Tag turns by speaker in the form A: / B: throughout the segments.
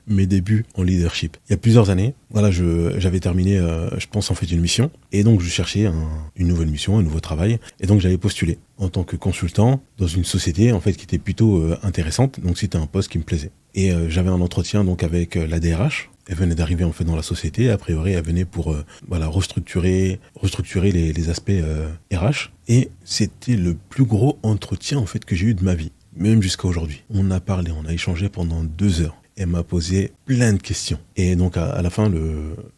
A: mes débuts en leadership. Il y a plusieurs années, voilà, j'avais terminé, je pense en fait une mission, et donc je cherchais une nouvelle mission, un nouveau travail, et donc j'avais postulé en tant que consultant dans une société en fait qui était plutôt intéressante, donc c'était un poste qui me plaisait. Et j'avais un entretien donc avec la DRH. Elle venait d'arriver en fait dans la société. A priori, elle venait pour restructurer les aspects RH. Et c'était le plus gros entretien en fait que j'ai eu de ma vie, même jusqu'à aujourd'hui. On a parlé, on a échangé pendant 2 heures. Elle m'a posé plein de questions. Et donc à la fin,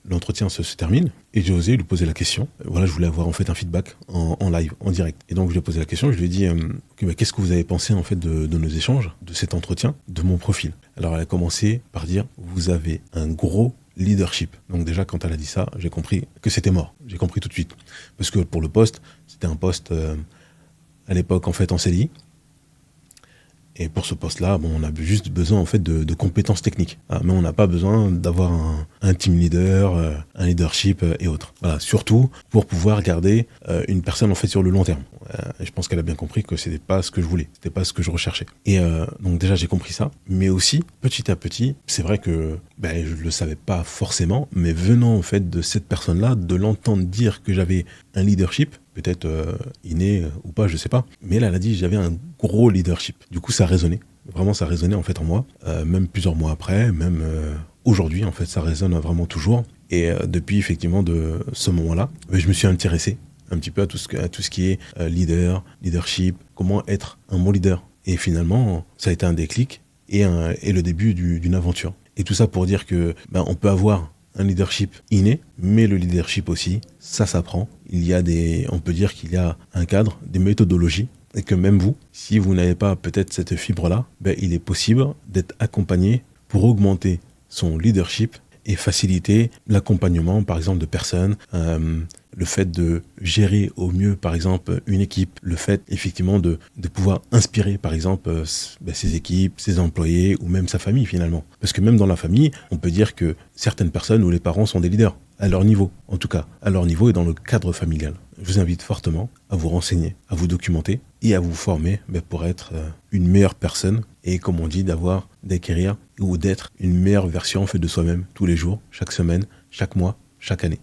A: l'entretien se termine. Et j'ai osé lui poser la question. Voilà, je voulais avoir en fait un feedback en live, en direct. Et donc je lui ai posé la question. Je lui ai dit qu'est-ce que vous avez pensé en fait de nos échanges, de cet entretien, de mon profil. Alors elle a commencé par dire vous avez un gros leadership. Donc déjà quand elle a dit ça, j'ai compris que c'était mort. J'ai compris tout de suite. Parce que pour le poste, c'était un poste à l'époque en fait en CDI. Et pour ce poste-là, on a juste besoin en fait de compétences techniques. Mais on n'a pas besoin d'avoir un team leader, un leadership et autres. Voilà, surtout pour pouvoir garder une personne en fait sur le long terme. Et je pense qu'elle a bien compris que c'était pas ce que je voulais, c'était pas ce que je recherchais. Et donc déjà j'ai compris ça, mais aussi petit à petit, c'est vrai que je le savais pas forcément, mais venant en fait de cette personne-là, de l'entendre dire que j'avais un leadership, peut-être inné ou pas, je sais pas. Mais là, elle a dit j'avais un gros leadership. Du coup, ça résonnait. Vraiment, ça résonnait en fait en moi. Même plusieurs mois après, même aujourd'hui, en fait, ça résonne vraiment toujours. Et depuis effectivement de ce moment-là, je me suis intéressé un petit peu à tout ce qui est leadership, comment être un bon leader. Et finalement, ça a été un déclic et le début d'une aventure. Et tout ça pour dire que on peut avoir un leadership inné, mais le leadership aussi, ça s'apprend. On peut dire qu'il y a un cadre, des méthodologies, et que même vous, si vous n'avez pas peut-être cette fibre-là, il est possible d'être accompagné pour augmenter son leadership et faciliter l'accompagnement, par exemple, de personnes, le fait de gérer au mieux, par exemple, une équipe, le fait, effectivement, de pouvoir inspirer, par exemple, ses équipes, ses employés ou même sa famille, finalement. Parce que même dans la famille, on peut dire que certaines personnes ou les parents sont des leaders, à leur niveau, en tout cas, à leur niveau et dans le cadre familial. Je vous invite fortement à vous renseigner, à vous documenter et à vous former pour être une meilleure personne et, comme on dit, d'acquérir ou d'être une meilleure version en fait de soi-même tous les jours, chaque semaine, chaque mois, chaque année.